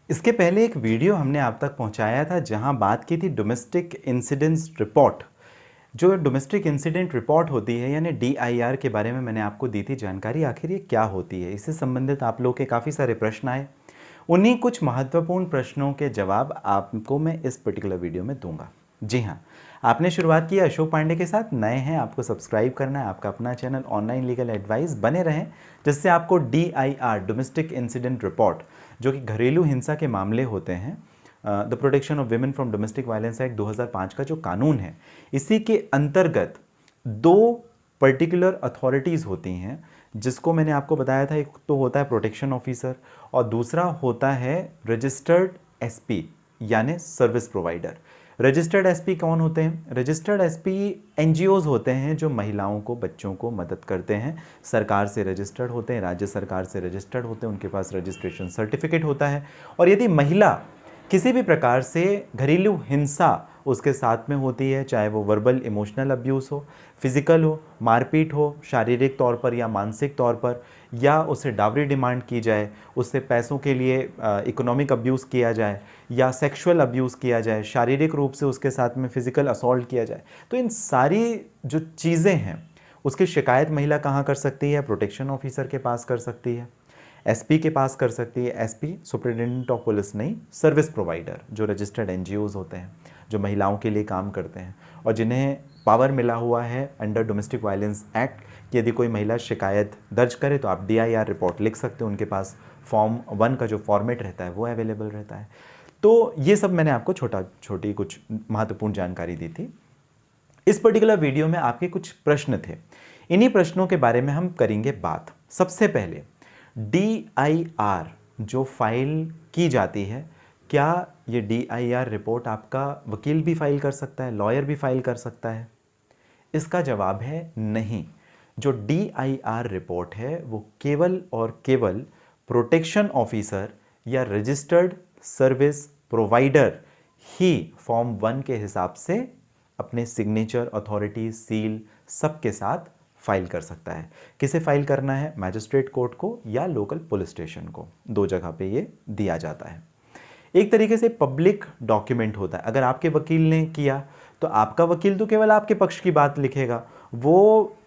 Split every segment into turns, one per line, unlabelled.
इसके पहले एक वीडियो हमने आप तक पहुंचाया था जहां बात की थी डोमेस्टिक इंसिडेंट्स रिपोर्ट। जो डोमेस्टिक इंसिडेंट रिपोर्ट होती है यानी DIR के बारे में मैंने आपको दी थी जानकारी, आखिर ये क्या होती है। इससे संबंधित आप लोग के काफ़ी सारे प्रश्न आए। उन्हीं कुछ महत्वपूर्ण प्रश्नों के जवाब आपको मैं इस पर्टिकुलर वीडियो में दूंगा। जी हाँ, आपने शुरुआत की है अशोक पांडे के साथ, नए हैं आपको सब्सक्राइब करना है, आपका अपना चैनल ऑनलाइन लीगल एडवाइस, बने रहें जिससे आपको DIR डोमेस्टिक इंसिडेंट रिपोर्ट जो कि घरेलू हिंसा के मामले होते हैं, the protection of women from domestic violence act 2005 का जो कानून है, इसी के अंतर्गत दो पर्टिकुलर अथॉरिटीज़ होती हैं जिसको मैंने आपको बताया था। एक तो होता है प्रोटेक्शन ऑफिसर और दूसरा होता है रजिस्टर्ड SP यानी सर्विस प्रोवाइडर। रजिस्टर्ड SP कौन होते हैं? रजिस्टर्ड SP NGOs होते हैं जो महिलाओं को, बच्चों को मदद करते हैं, सरकार से रजिस्टर्ड होते हैं, राज्य सरकार से रजिस्टर्ड होते हैं, उनके पास रजिस्ट्रेशन सर्टिफिकेट होता है। और यदि महिला किसी भी प्रकार से घरेलू हिंसा उसके साथ में होती है, चाहे वो वर्बल इमोशनल अब्यूज़ हो, फिजिकल हो, मारपीट हो, शारीरिक तौर पर या मानसिक तौर पर, या उससे डावरी डिमांड की जाए, उससे पैसों के लिए इकोनॉमिक अब्यूज़ किया जाए, या सेक्सुअल अब्यूज़ किया जाए, शारीरिक रूप से उसके साथ में फिजिकल असॉल्ट किया जाए, तो इन सारी जो चीज़ें हैं उसकी शिकायत महिला कहाँ कर सकती है? प्रोटेक्शन ऑफिसर के पास कर सकती है, SP के पास कर सकती है। SP सुपरिटेंडेंट ऑफ पुलिस नहीं, सर्विस प्रोवाइडर जो रजिस्टर्ड NGOs होते हैं जो महिलाओं के लिए काम करते हैं और जिन्हें पावर मिला हुआ है अंडर डोमेस्टिक वायलेंस एक्ट कि यदि कोई महिला शिकायत दर्ज करे तो आप DIR रिपोर्ट लिख सकते हो। उनके पास फॉर्म 1 का जो फॉर्मेट रहता है वो अवेलेबल रहता है। तो ये सब मैंने आपको छोटी कुछ महत्वपूर्ण जानकारी दी थी। इस पर्टिकुलर वीडियो में आपके कुछ प्रश्न थे, इन्हीं प्रश्नों के बारे में हम करेंगे बात। सबसे पहले DIR जो फाइल की जाती है, क्या ये DIR रिपोर्ट आपका वकील भी फाइल कर सकता है, लॉयर भी फाइल कर सकता है? इसका जवाब है नहीं। जो DIR रिपोर्ट है वो केवल और केवल प्रोटेक्शन ऑफिसर या रजिस्टर्ड सर्विस प्रोवाइडर ही फॉर्म 1 के हिसाब से अपने सिग्नेचर, अथॉरिटी, सील सबके साथ फाइल कर सकता है। किसे फाइल करना है? मैजिस्ट्रेट कोर्ट को या लोकल पुलिस स्टेशन को, दो जगह पे ये दिया जाता है। एक तरीके से पब्लिक डॉक्यूमेंट होता है। अगर आपके वकील ने किया तो आपका वकील तो केवल आपके पक्ष की बात लिखेगा, वो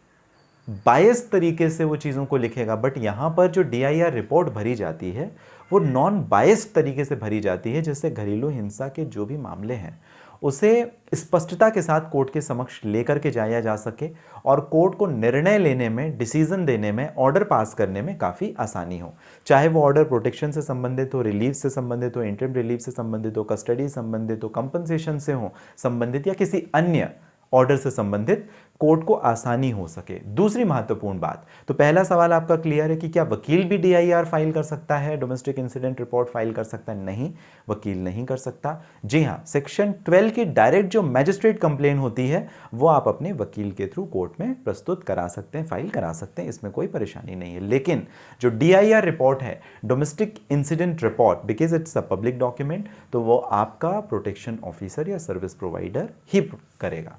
बायस तरीके से वो चीज़ों को लिखेगा। बट यहाँ पर जो DIR रिपोर्ट भरी जाती है वो नॉन बायस्ड तरीके से भरी जाती है, जिससे घरेलू हिंसा के जो भी मामले हैं उसे स्पष्टता के साथ कोर्ट के समक्ष लेकर के जाया जा सके और कोर्ट को निर्णय लेने में, डिसीजन देने में, ऑर्डर पास करने में काफ़ी आसानी हो। चाहे वो ऑर्डर प्रोटेक्शन से संबंधित हो, रिलीफ से संबंधित हो, इंटरिम रिलीफ से संबंधित हो, कस्टडी संबंधित हो, कंपनसेशन से हो संबंधित, या किसी अन्य ऑर्डर से संबंधित, कोर्ट को आसानी हो सके। दूसरी महत्वपूर्ण बात, तो पहला सवाल आपका क्लियर है कि क्या वकील भी DIR फाइल कर सकता है, डोमेस्टिक इंसिडेंट रिपोर्ट फाइल कर सकता है? नहीं, वकील नहीं कर सकता। जी हाँ, सेक्शन 12 की डायरेक्ट जो मैजिस्ट्रेट कंप्लेन होती है वो आप अपने वकील के थ्रू कोर्ट में प्रस्तुत करा सकते हैं, फाइल करा सकते हैं, इसमें कोई परेशानी नहीं है। लेकिन जो DIR रिपोर्ट है, domestic incident report, because it's a public document, तो वो आपका प्रोटेक्शन ऑफिसर या सर्विस प्रोवाइडर ही करेगा।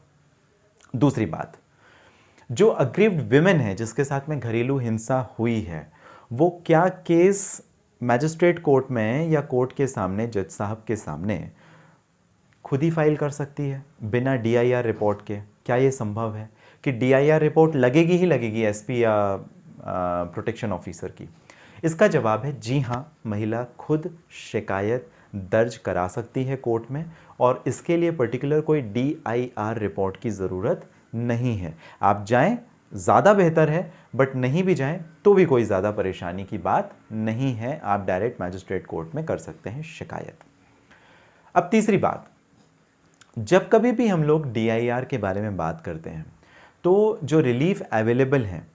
दूसरी बात, जो अग्रीव्ड विमेन है जिसके साथ में घरेलू हिंसा हुई है, वो क्या केस मैजिस्ट्रेट कोर्ट में या कोर्ट के सामने, जज साहब के सामने खुद ही फाइल कर सकती है बिना DIR रिपोर्ट के? क्या ये संभव है कि DIR रिपोर्ट लगेगी ही लगेगी SP या प्रोटेक्शन ऑफिसर की? इसका जवाब है जी हाँ, महिला खुद शिकायत दर्ज करा सकती है कोर्ट में और इसके लिए पर्टिकुलर कोई DIR रिपोर्ट की ज़रूरत नहीं है। आप जाएं, ज़्यादा बेहतर है, बट नहीं भी जाएं तो भी कोई ज़्यादा परेशानी की बात नहीं है। आप डायरेक्ट मैजिस्ट्रेट कोर्ट में कर सकते हैं शिकायत। अब तीसरी बात, जब कभी भी हम लोग DIR के बारे में बात करते हैं तो जो रिलीफ अवेलेबल है,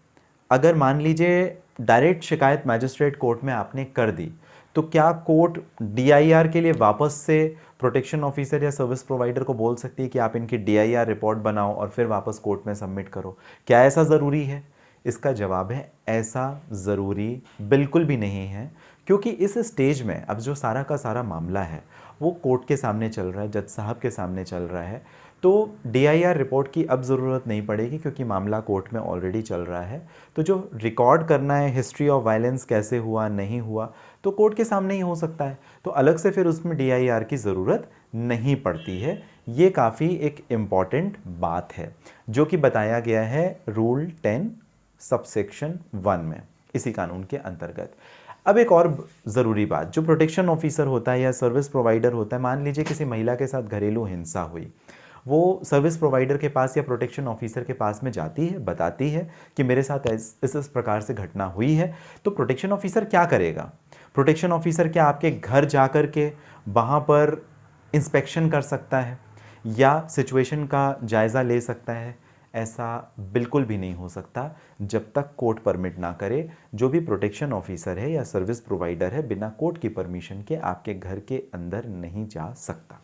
अगर मान लीजिए डायरेक्ट शिकायत मैजिस्ट्रेट कोर्ट में आपने कर दी, तो क्या कोर्ट DIR के लिए वापस से प्रोटेक्शन ऑफिसर या सर्विस प्रोवाइडर को बोल सकती है कि आप इनकी DIR रिपोर्ट बनाओ और फिर वापस कोर्ट में सबमिट करो? क्या ऐसा ज़रूरी है? इसका जवाब है ऐसा ज़रूरी बिल्कुल भी नहीं है, क्योंकि इस स्टेज में अब जो सारा का सारा मामला है वो कोर्ट के सामने चल रहा है, जज साहब के सामने चल रहा है, तो DIR रिपोर्ट की अब ज़रूरत नहीं पड़ेगी क्योंकि मामला कोर्ट में ऑलरेडी चल रहा है। तो जो रिकॉर्ड करना है हिस्ट्री ऑफ वायलेंस कैसे हुआ, नहीं हुआ, तो कोर्ट के सामने ही हो सकता है, तो अलग से फिर उसमें DIR की ज़रूरत नहीं पड़ती है। ये काफ़ी एक इम्पॉर्टेंट बात है जो कि बताया गया है रूल 10 सबसेक्शन 1 में, इसी कानून के अंतर्गत। अब एक और ज़रूरी बात, जो प्रोटेक्शन ऑफिसर होता है या सर्विस प्रोवाइडर होता है, मान लीजिए किसी महिला के साथ घरेलू हिंसा हुई, वो सर्विस प्रोवाइडर के पास या प्रोटेक्शन ऑफिसर के पास में जाती है, बताती है कि मेरे साथ इस प्रकार से घटना हुई है, तो प्रोटेक्शन ऑफिसर क्या करेगा? प्रोटेक्शन ऑफिसर क्या आपके घर जा कर के वहाँ पर इंस्पेक्शन कर सकता है या सिचुएशन का जायज़ा ले सकता है? ऐसा बिल्कुल भी नहीं हो सकता जब तक कोर्ट परमिट ना करे। जो भी प्रोटेक्शन ऑफिसर है या सर्विस प्रोवाइडर है, बिना कोर्ट की परमिशन के आपके घर के अंदर नहीं जा सकता।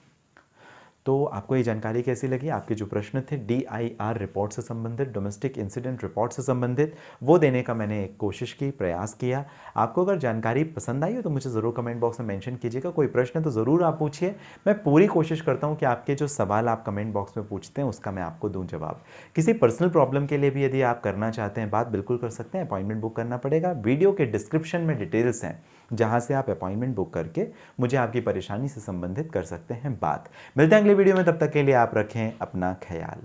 तो आपको ये जानकारी कैसी लगी? आपके जो प्रश्न थे DIR रिपोर्ट से संबंधित, डोमेस्टिक इंसिडेंट रिपोर्ट से संबंधित, वो देने का मैंने एक कोशिश की, प्रयास किया। आपको अगर जानकारी पसंद आई हो तो मुझे ज़रूर कमेंट बॉक्स में मेंशन कीजिएगा। कोई प्रश्न है तो ज़रूर आप पूछिए। मैं पूरी कोशिश करता हूँ कि आपके जो सवाल आप कमेंट बॉक्स में पूछते हैं उसका मैं आपको दूँ जवाब। किसी पर्सनल प्रॉब्लम के लिए भी यदि आप करना चाहते हैं बात, बिल्कुल कर सकते हैं। अपॉइंटमेंट बुक करना पड़ेगा। वीडियो के डिस्क्रिप्शन में डिटेल्स हैं जहाँ से आप अपॉइंटमेंट बुक करके मुझे आपकी परेशानी से संबंधित कर सकते हैं बात। मिलते हैं अगले वीडियो में, तब तक के लिए आप रखें अपना ख्याल।